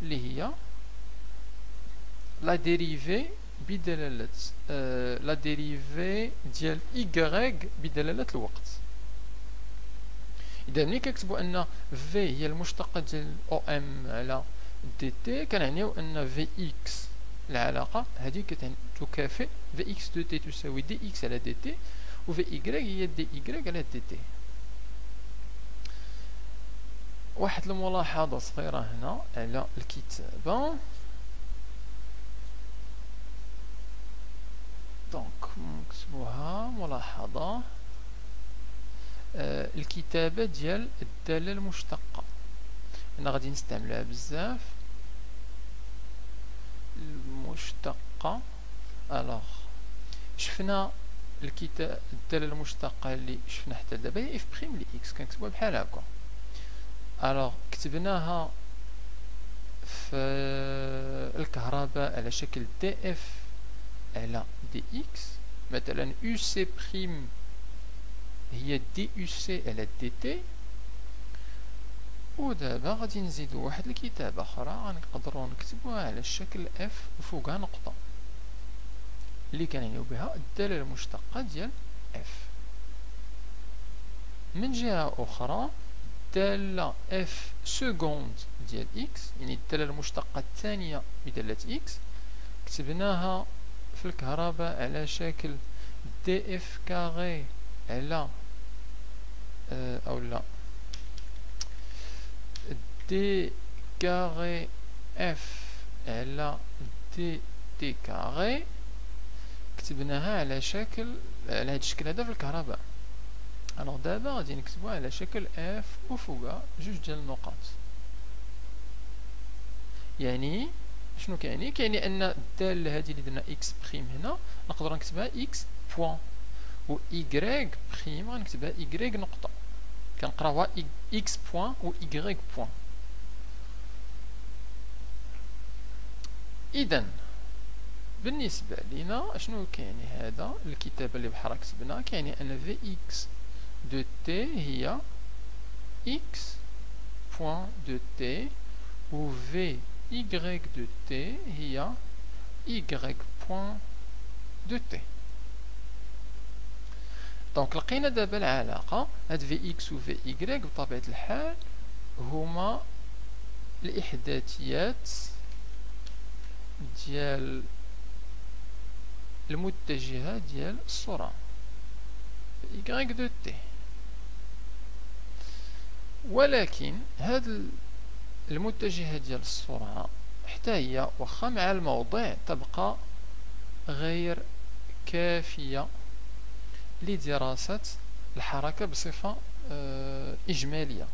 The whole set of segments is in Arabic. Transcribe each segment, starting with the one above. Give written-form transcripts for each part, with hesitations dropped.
اللي هي لا ديريفي بدلالة لا ديريفي ديال y بدلالة الوقت. إذا ملي كنكتبوا أن v هي المشتقة ديال OM على dt كنعنيو أن Vx العلاقة هذه تكافئ Vx دو t تساوي dx على dt و Vy هي dy على dt. واحد الملاحظة صغيرة هنا على الكتابة. دونك نكتبوها ملاحظة. الكتابة ديال الدالة المشتقة أنا غادي نستعملها بزاف. المشتقة الوغ شفنا الدالة المشتقة اللي شفنا حتى دابا هي اف بريم لي اكس كنكتبوها بحال هكا. الوغ كتبناها في الكهرباء على شكل دي اف على دي اكس. مثلا يو سي بريم هي دي يو سي على دي تي. ودابا غادي نزيدو واحد الكتابة أخرى غنقدرو نكتبوها على الشكل اف وفوقها نقطة اللي كنعنيو بها الدالة المشتقة ديال اف. من جهة أخرى الدالة اف سكوند ديال اكس يعني الدالة المشتقة الثانية بدالة اكس كتبناها في الكهرباء على شكل دي اف كاغي على أو لا دي كاغي اف على دي تي كاغي كتبناها على شكل على هذا الشكل هذا في الكهرباء. الوغ دابا غادي نكتبوها على شكل اف وفوقها جوج ديال النقط. يعني شنو كيعني؟ كيعني ان الداله هذه اللي درنا اكس بريم هنا نقدر نكتبها اكس بوان و y بريم غنكتبها y نقطه كنقراوها x بوان و y بوان. اذا بالنسبه لينا شنو كيعني هذا الكتابه اللي بحال كتبنا؟ كيعني ان في اكس دو تي هي x بوان دو تي و في y دو تي هي y بوان دو تي. دونك لقينا دابا العلاقة هاد في اكس و في y بطبيعة الحال هما الإحداثيات ديال المتجهة ديال السرعة y دو تي. ولكن هاد المتجهة ديال السرعة حتى هي واخا مع الموضع تبقى غير كافية لدراسة الحركة بصفة إجمالية.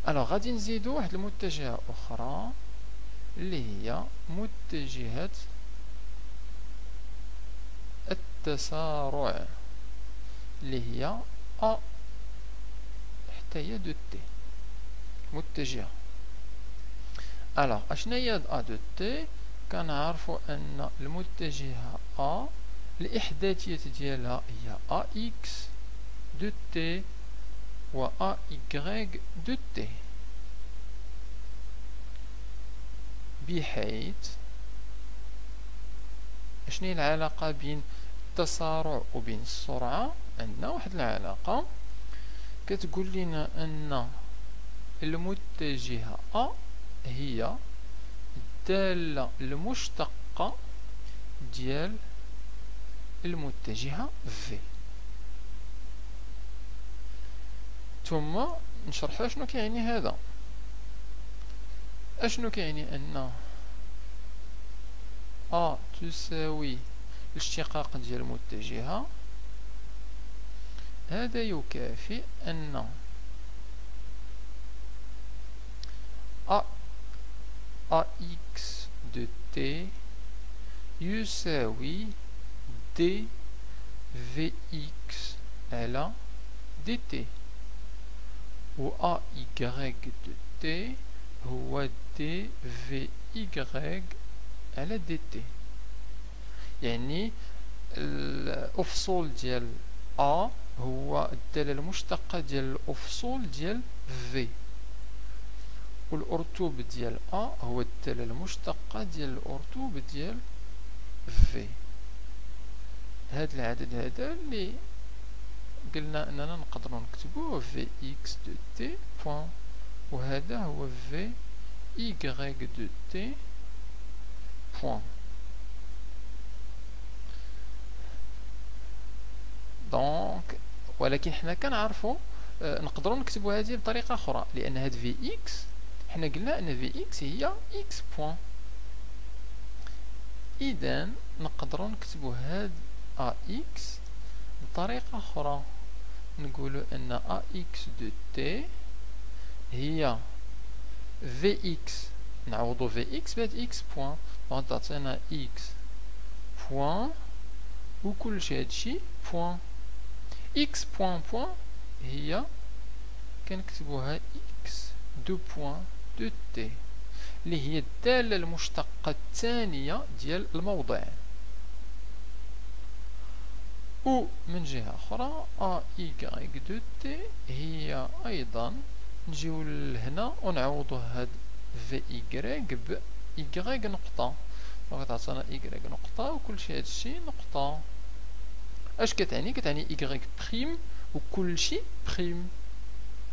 ألو غادي نزيدو واحد المتجهة أخرى اللي هي متجهة التسارع اللي هي أ حتى هي دو تي متجهة. ألو أشنا هي أ دو تي؟ كنعرفو أن المتجهة أ الإحداثية ديالها هي أ إكس دو تي و أ إكغيك دو تي، بحيث شنو العلاقة بين التسارع وبين السرعة؟ عندنا واحد العلاقة كتقول لنا أن المتجهة أ هي الدالة المشتقة ديال المتجهة في. ثم نشرحو شنو كيعني هذا. اشنو كيعني ان أ تساوي الاشتقاق ديال المتجهة؟ هذا يكافئ أن أ إكس دو تي يساوي دي في إكس على دي تي، و أ إكغيك دو تي هو دي في إكغيك على دي تي. يعني الأفصول ديال أ هو الدالة المشتقة ديال الأفصول ديال في، والأرتوب ديال أ هو الدالة المشتقة ديال الأرتوب ديال في. هاد العدد هذا اللي قلنا أننا نقدروا نكتبوه في إكس دو تي بوان، وهذا هو في إيكغيك دو تي بوان. دونك ولكن حنا كنعرفوا نقدروا نكتبوا هذه بطريقه اخرى، لان هاد في اكس حنا قلنا ان في اكس هي اكس بوان. اذا نقدروا نكتبوا هاد ا اكس بطريقه اخرى، نقولوا ان ا اكس دو تي هي في اكس، نعوضوا في اكس بهاد اكس بوان، دونك تعطينا اكس بوان وكل شيء هادشي بوان. x بوان بوان هي كنكتبوها x دو بوان دو تي اللي هي الدالة المشتقة الثانية ديال الموضع. و من جهة أخرى أ y دو تي هي أيضا نجيو لهنا ونعوضو هاد في y ب y نقطة، دونك تعطينا y نقطة وكل شيء هادشي نقطة. اش كتعني؟ كتعني y بريم وكل شيء بريم،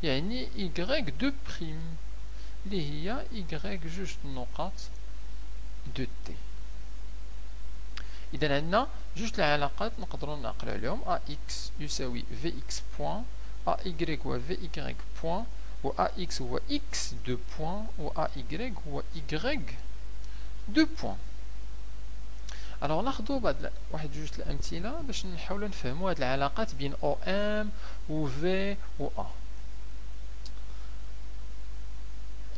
يعني y دو بريم اللي هي y جوج نقاط دو تي. اذا عندنا جوج العلاقات نقدروا نعقلوا عليهم، ا اكس يساوي في اكس بوان، ا y هو في y بوان، و ا اكس هو x دو بوان، و ا y هو y دو بوان. الوغ ناخدو واحد جوج الامثله باش نحاولوا نفهموا هاد العلاقات بين او ام و في و ا.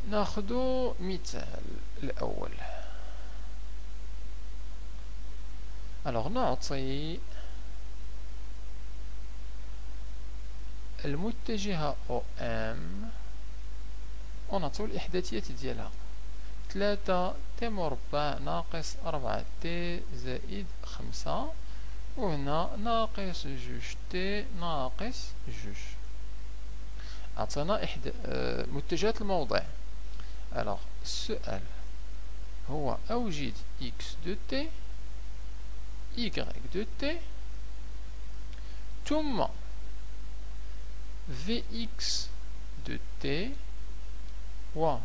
ناخدو مثال الاول. الوغ نعطي المتجهه او ام ونعطيو الاحداثيات ديالها 3 تي مربع ناقص 4 تي زائد 5، وهنا ناقص 2 تي ناقص 2. عطانا متجهات الموضع. الوغ السؤال هو أوجد x دو تي y دو تي ثم vx دو تي و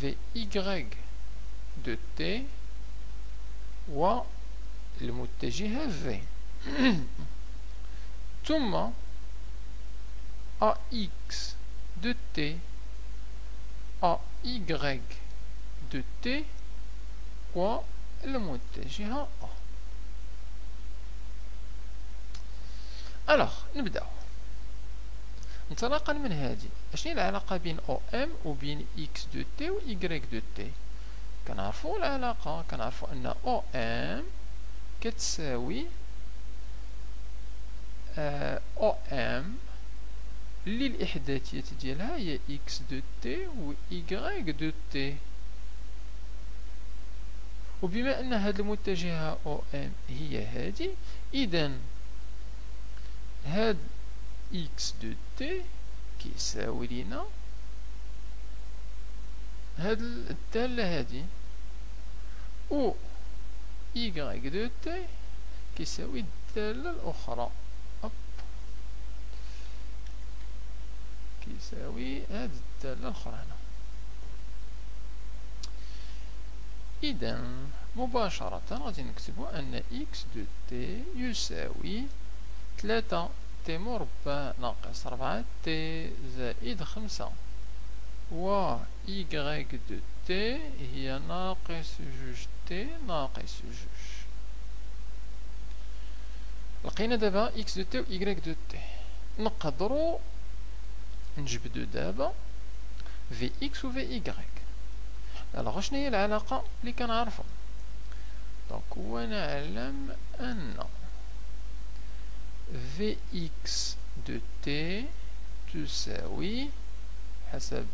في y دو تي والمتجهة في ثم ax دو تي ay دو تي والمتجهة A. الوغ نبداو. انطلاقا من هذه اشنو العلاقة بين او ام وبين اكس دو تي و y دو تي؟ كنعرفوا العلاقة، كنعرفوا ان او ام كتساوي او ام اللي الاحداثيات ديالها هي اكس دو تي و y دو تي. وبما ان هاد المتجهة او ام هي هادي، اذا هاد x دو تي كيساوي لينا هاد الدالة هادي، و y دو تي كيساوي الدالة الأخرى، كيساوي هاد الدالة الأخرى هنا. إذا مباشرة غادي نكتبو أن x دو تي يساوي 3 تي مربع ناقص 4 تي زائد 5، و y دو تي هي ناقص 2 تي ناقص 2. لقينا دابا x دو تي و y دو تي. نقدروا نجبدو دابا في x و في y. الوغ شنو هي العلاقة اللي كنعرفو؟ دونك ونعلم أن Vx de t تساوي حسب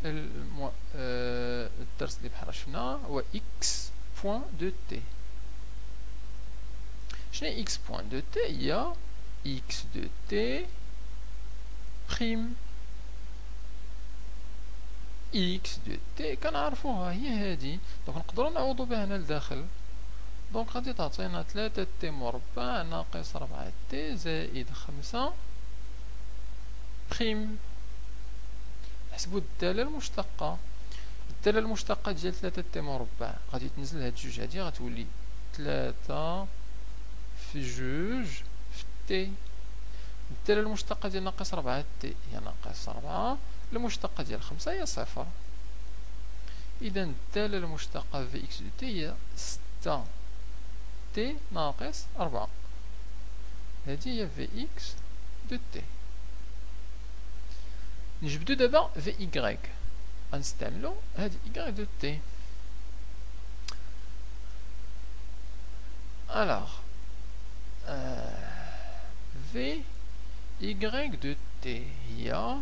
الدرس اللي بحال شفنا هو x بوان دو t. شنو هي x بوان دو t؟ هي x دو t بريم. اكس دو تي كنعرفوها هي هادي، دونك نقدروا نعوضوا بها هنا لداخل. دونك غادي تعطينا 3 تي مربع ناقص 4 تي زائد 5 بريم. نحسبو الدالة المشتقة. الدالة المشتقة ديال 3 تي مربع غادي تنزل هاد جوج هادي غتولي 3 في جوج في تي. الدالة المشتقة ديال ناقص 4 تي هي ناقص 4، المشتقة ديال 5 هي 0. إذا الدالة المشتقة في إكس دو تي هي 6 تي ناقص 4. هذه هي في إكس دو تي. نجبدو دابا في إيكغيك، غنستعملو هاد إيكغيك دو تي. ألوغ في إيكغيك دو تي هي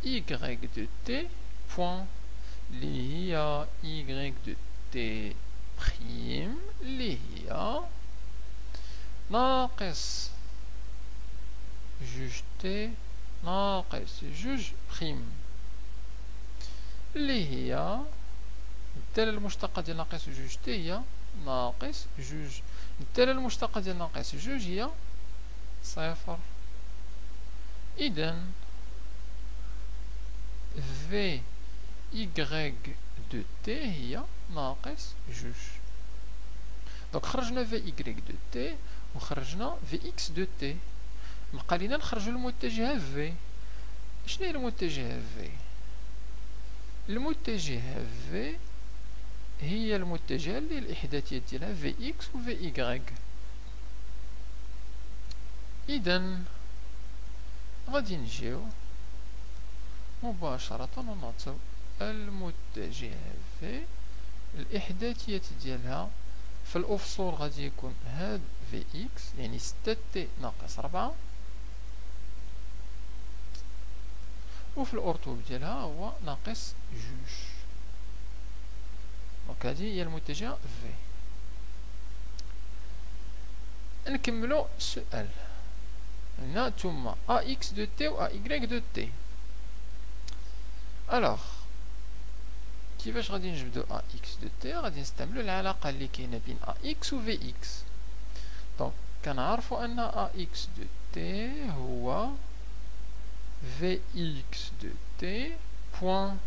إيكغيك دو تي بوان اللي هي إيكغيك دو تي بريم اللي هي ناقص جوج تي ناقص جوج بريم، اللي هي الدالة المشتقة ديال ناقص جوج تي هي ناقص جوج، الدالة المشتقة ديال ناقص جوج هي 0. إذا في إيكغيك دو تي هي ناقص جوج. دونك خرجنا في إيكغيك دو تي وخرجنا في إكس دو تي. بقى لينا نخرجو المتجهة في. شنو هي المتجهة في؟ المتجهة في هي المتجهة اللي الإحداثيات ديالها في إكس و في إيكغيك. إذا غادي نجيو مباشرة ونعطيو المتجهة في الإحداثيات ديالها في الأفصول غادي يكون هاد في إكس يعني 6 تي ناقص 4، وفي الأرطوب ديالها هو ناقص جوج. دونك هادي هي المتجهة في. نكملو السؤال. هنا ثم أ إكس دو تي و أ إيكغيك دو تي. ألوغ كيفاش غادي نجبدو أ إكس دو تي؟ غادي نستعملو العلاقة اللي كاينة بين أ إكس و في إكس. دونك كنعرفو أن أ إكس دو تي هو في إكس دو تي بوان،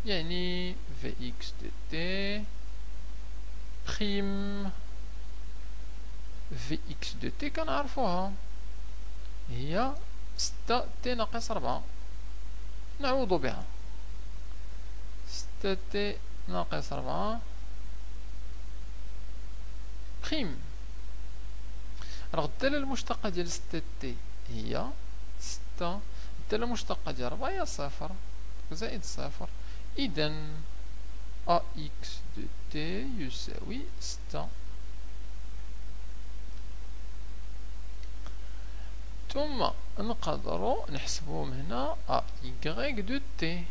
يعني في إكس دو تي بريم في إكس دو تي كنعرفوها هي 6 تي ناقص 4. نعوضو بها 6 تي ناقص 4 بريم. راه الدالة المشتقة ديال 6 تي هي 6، الدالة المشتقة ديال 4 هي 0 زائد 0. إذا أ إكس دو تي يساوي 6. ثم نقدروا نحسبوهم هنا أ إيكغيك دو تي.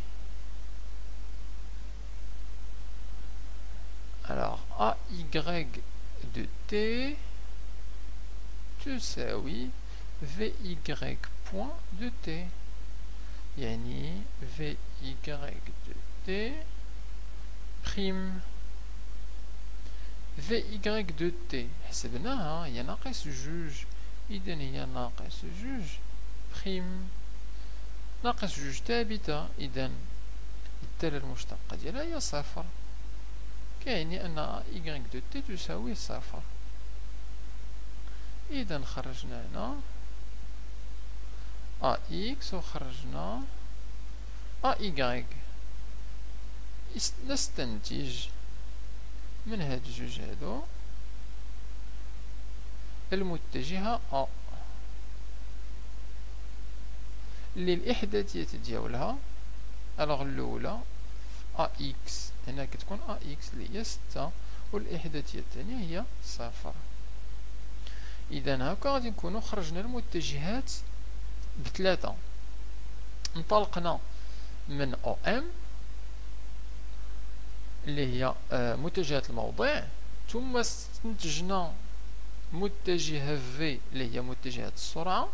Alors أ إيكغيك دو تي تساوي في إيكغيك بوان دو تي، يعني في إيكغيك دو تي بريم في إيكغيك دو تي حسبناها هي ناقص جوج. إذا هي ناقص جوج بريم. ناقص جوج ثابتة، إذا الدالة المشتقة ديالها هي 0، كيعني أن إيكغيك دو تي تساوي 0. إذا خرجنا هنا أ إكس وخرجنا أ إيكغيك. نستنتج من هاد الجوج هادو المتجهة أ اللي الإحداثيات ديالها ألوغ الأولى أ إكس هنا كتكون أ إكس اللي هي 6 والإحداثية الثانية هي 0. إذا هاكا غادي نكونو خرجنا المتجهات ب3. انطلقنا من أو إم اللي هي متجهة الموضع، ثم استنتجنا متجهة في اللي هي متجهة السرعة،